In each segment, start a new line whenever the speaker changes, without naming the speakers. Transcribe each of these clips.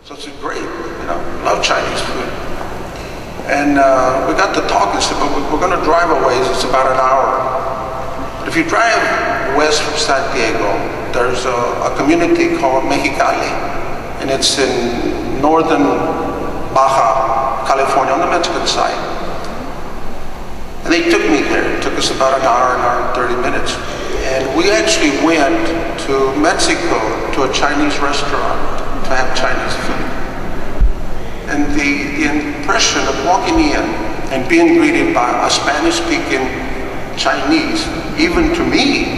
So it's great, love Chinese food. And we got to talk and said, but we're going to drive a ways, it's about an hour. But if you drive west from San Diego, there's a community called Mexicali, and it's in northern Baja California on the Mexican side. And they took me there. It took us about an hour and 30 minutes. And we actually went to Mexico to a Chinese restaurant to have Chinese food. And the impression of walking in and being greeted by a Spanish-speaking Chinese, even to me,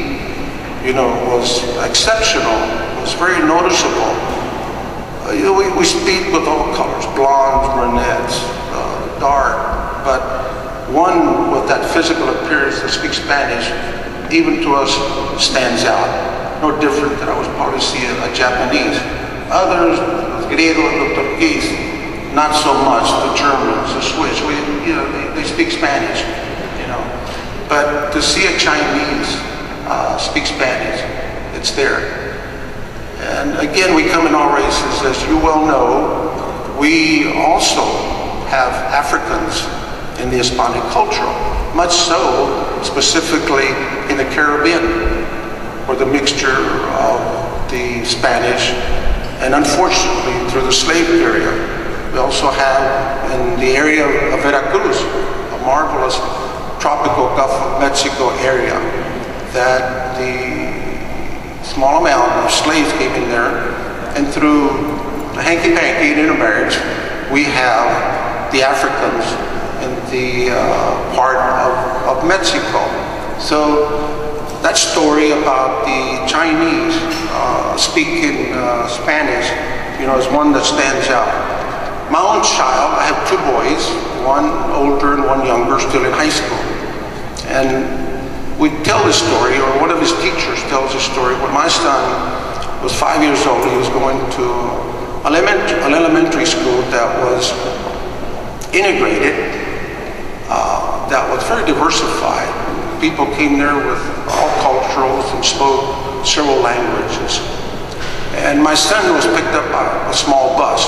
was exceptional. It was very noticeable. We speak with all colors, blondes, brunettes, dark, but one with that physical appearance that speaks Spanish, even to us, stands out. No different than I would probably see a Japanese. Others, the Griego, the Turkish, not so much. The Germans, the Swiss, they speak Spanish, But to see a Chinese speak Spanish, it's there. And again, we come in all races. As you well know, we also have Africans in the Hispanic culture, much so specifically in the Caribbean, where the mixture of the Spanish and unfortunately through the slave period. We also have in the area of Veracruz, a marvelous tropical Gulf of Mexico area, that the small amount of slaves came in there, and through the hanky-panky and intermarriage, we have the Africans in the part of Mexico. So that story about the Chinese speaking Spanish, is one that stands out. My own child, I have two boys, one older and one younger, still in high school. And we tell this story, or one of his teachers tells this story. When my son was 5 years old, he was going to an elementary school that was integrated, that was very diversified. People came there with all cultures and spoke several languages. And my son was picked up by a small bus.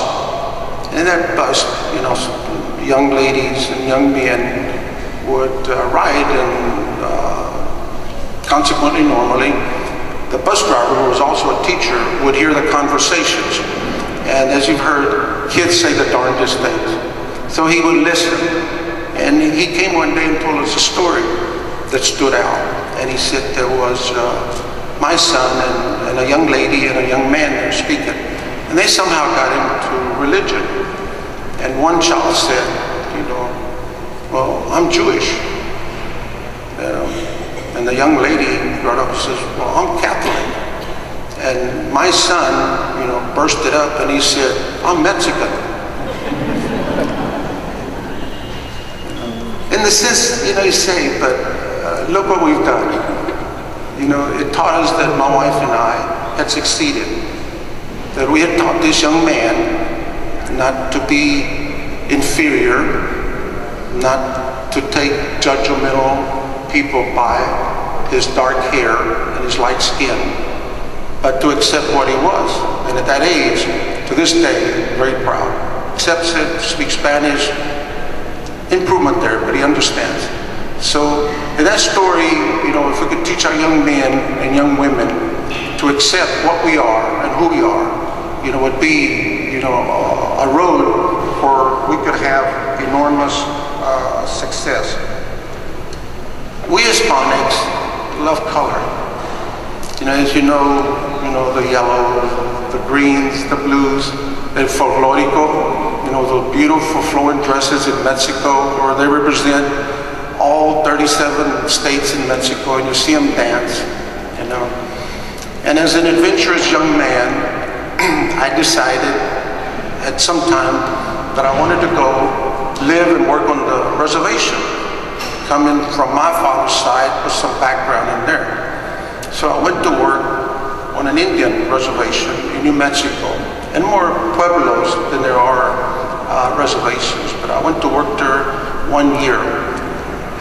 And in that bus, young ladies and young men would ride, and consequently, normally, the bus driver, who was also a teacher, would hear the conversations. And as you've heard, kids say the darndest things. So he would listen. And he came one day and told us a story that stood out. And he said there was my son and a young lady and a young man there speaking. And they somehow got into religion. And one child said, well, I'm Jewish. And the young lady got up and says, well, I'm Catholic. And my son, bursted up and he said, I'm Mexican. In the sense, you say, but look what we've done. It taught us that my wife and I had succeeded. That we had taught this young man not to be inferior, not to take judgmental people by his dark hair and his light skin, but to accept what he was. And at that age, to this day, very proud. Accepts it, speaks Spanish, improvement there, but he understands. So in that story, if we could teach our young men and young women to accept what we are and who we are, would be, a road where we could have enormous success. We Hispanics love color. As you know, the yellows, the greens, the blues, el folklorico, those beautiful flowing dresses in Mexico, where they represent all 37 states in Mexico, and you see them dance, And as an adventurous young man, I decided at some time that I wanted to go live and work on the reservation, coming from my father's side with some background in there. So I went to work on an Indian reservation in New Mexico, and more pueblos than there are reservations, but I went to work there 1 year.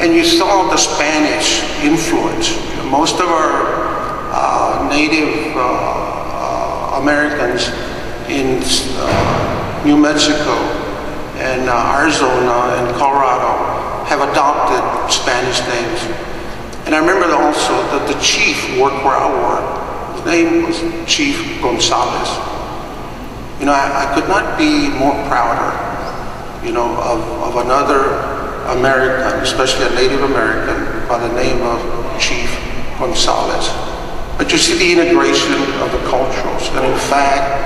And you saw the Spanish influence. Most of our Native Americans in New Mexico, and Arizona, and Colorado have adopted Spanish names. And I remember also that the chief worked where I worked. His name was Chief Gonzalez. You know, I could not be more prouder, you know, of another American, especially a Native American, by the name of Chief Gonzalez. But you see the integration of the cultures, and in fact,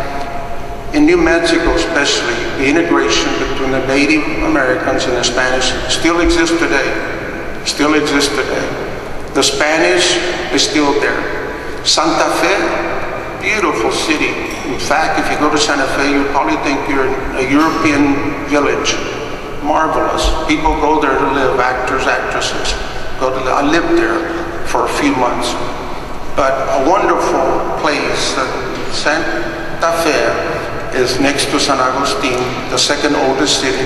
in New Mexico especially, the integration between the Native Americans and the Spanish still exists today. Still exists today. The Spanish is still there. Santa Fe, beautiful city. In fact, if you go to Santa Fe, you'll probably think you're in a European village. Marvelous. People go there to live, actors, actresses. I lived there for a few months. But a wonderful place. Santa Fe is next to San Agustin, the second oldest city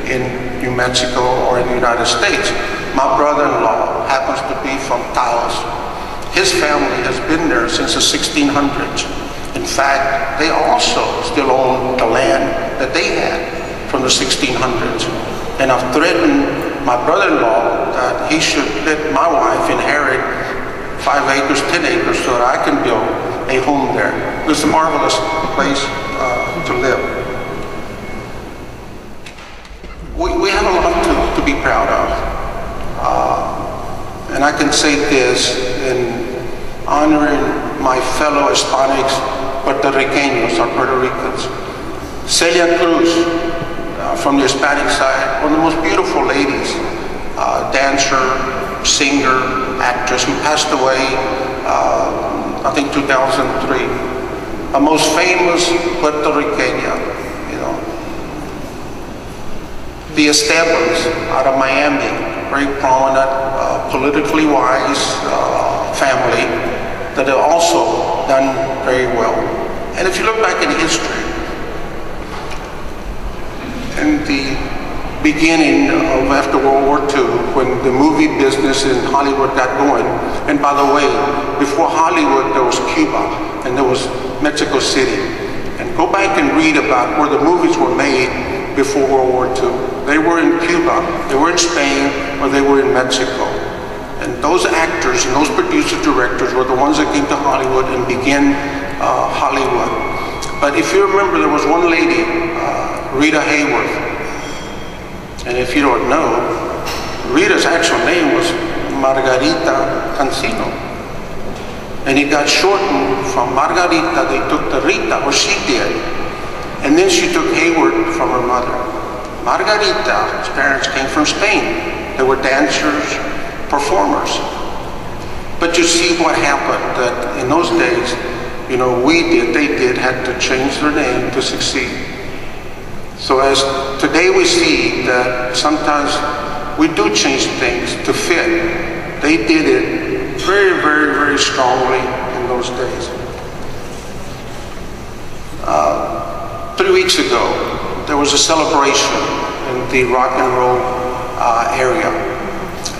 in New Mexico or in the United States. My brother-in-law happens to be from Taos. His family has been there since the 1600s. In fact, they also still own the land that they had from the 1600s. And I've threatened my brother-in-law that he should let my wife inherit 5 acres, 10 acres, so that I can build a home there. It's a marvelous place to live. We have a lot to be proud of. And I can say this in honoring my fellow Hispanics, Puerto Ricanos, or Puerto Ricans. Celia Cruz, from the Hispanic side, one of the most beautiful ladies, dancer, singer, actress, who passed away, I think 2003. A most famous Puerto Ricana, you know. The Estebans out of Miami, very prominent, politically wise family that have also done very well. And if you look back in history, in the beginning of after World War II, when the movie business in Hollywood got going, and by the way, before Hollywood there was Cuba and there was Mexico City. And go back and read about where the movies were made before World War II. They were in Cuba, they were in Spain, or they were in Mexico. And those actors and those producer directors were the ones that came to Hollywood and began Hollywood. But if you remember, there was one lady, Rita Hayworth. And if you don't know, Rita's actual name was Margarita Cancino. And it got shortened from Margarita, they took the Rita, or she did. And then she took Hayworth from her mother. Margarita's parents came from Spain. They were dancers, performers. But you see what happened, that in those days, you know, they did, had to change their name to succeed. So as today we see that sometimes we do change things to fit. They did it very, very, very strongly in those days. 3 weeks ago, there was a celebration in the rock and roll area.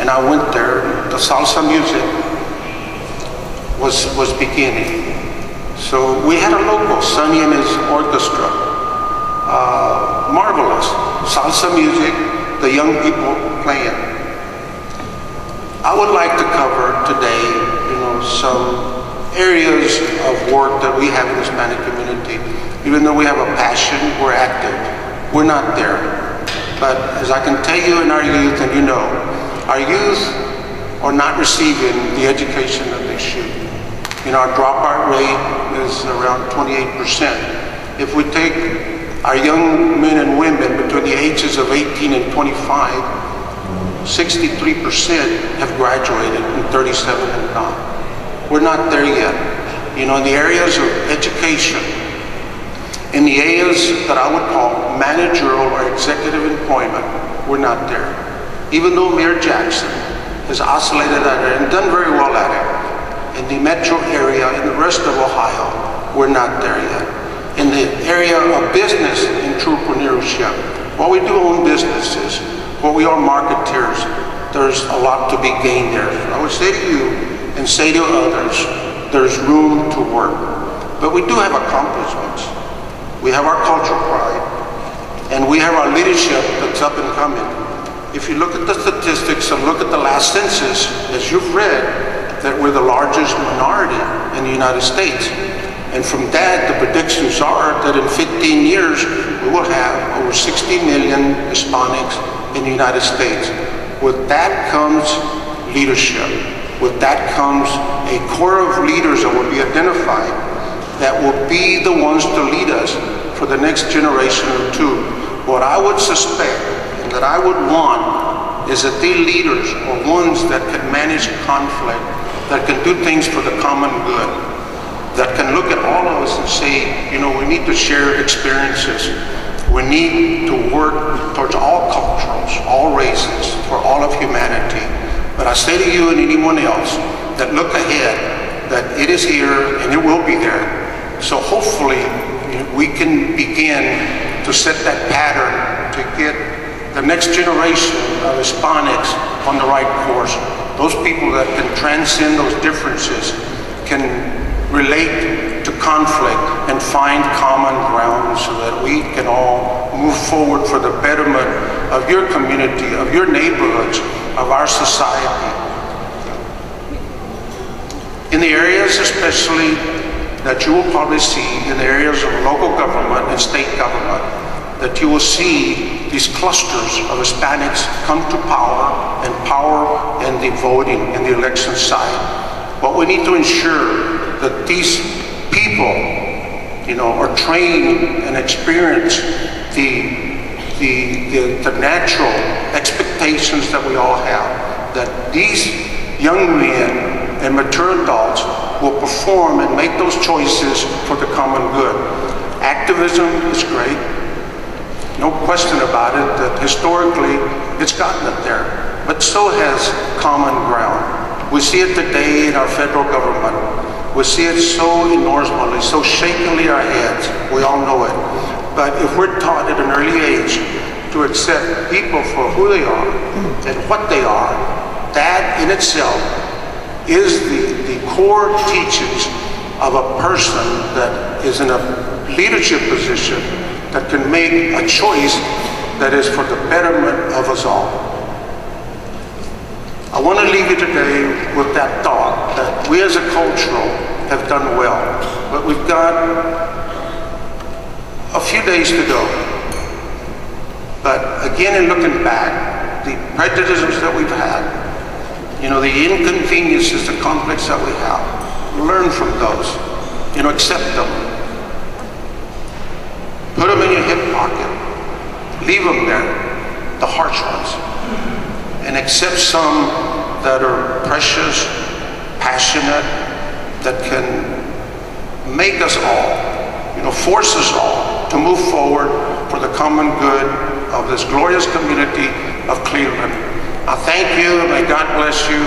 And I went there, the salsa music was beginning. So we had a local, Sonny and his orchestra, marvelous. Salsa music, the young people playing. I would like to cover today, you know, some areas of work that we have in the Hispanic community. Even though we have a passion, we're active. We're not there. But as I can tell you in our youth, and you know, our youth are not receiving the education that they should. You know, our dropout rate is around 28%. If we take our young men and women between the ages of 18 and 25, 63% have graduated and 37% have not. We're not there yet. You know, in the areas of education, in the areas that I would call managerial or executive employment, we're not there. Even though Mayor Jackson has oscillated at it and done very well at it, in the metro area, in the rest of Ohio, we're not there yet. In the area of business entrepreneurship, while we do own businesses, while we are marketeers, there's a lot to be gained there. I would say to you and say to others, there's room to work. But we do have accomplishments. We have our cultural pride. And we have our leadership that's up and coming. If you look at the statistics and look at the last census, as you've read, that we're the largest minority in the United States. And from that, the predictions are that in 15 years, we will have over 60 million Hispanics in the United States. With that comes leadership. With that comes a core of leaders that will be identified that will be the ones to lead us for the next generation or two. What I would suspect and that I would want is that the leaders are ones that can manage conflict, that can do things for the common good, that can look at all of us and say, you know, we need to share experiences. We need to work towards all cultures, all races, for all of humanity. But I say to you and anyone else that look ahead, that it is here and it will be there. So hopefully we can begin to set that pattern to get the next generation of Hispanics on the right course. Those people that can transcend those differences, can relate to conflict and find common ground so that we can all move forward for the betterment of your community, of your neighborhoods, of our society. In the areas especially that you will probably see, in the areas of local government and state government, that you will see these clusters of Hispanics come to power in the voting and the election side. But we need to ensure that these people, you know, are trained and experience the natural expectations that we all have, that these young men and mature adults will perform and make those choices for the common good. Activism is great. No question about it, that historically it's gotten it there, but so has common ground. We see it today in our federal government. We see it so enormously, so shakily our heads. We all know it. But if we're taught at an early age to accept people for who they are and what they are, that in itself is the core teachings of a person that is in a leadership position that can make a choice that is for the betterment of us all. I want to leave you today with that thought that we as a culture have done well, but we've got a few days to go. But again, in looking back, the prejudices that we've had, you know, the inconveniences, the conflicts that we have, learn from those, you know, accept them. Put them in your hip pocket, leave them there, the harsh ones, and accept some that are precious, passionate, that can make us all, you know, force us all to move forward for the common good of this glorious community of Cleveland. I thank you, and may God bless you.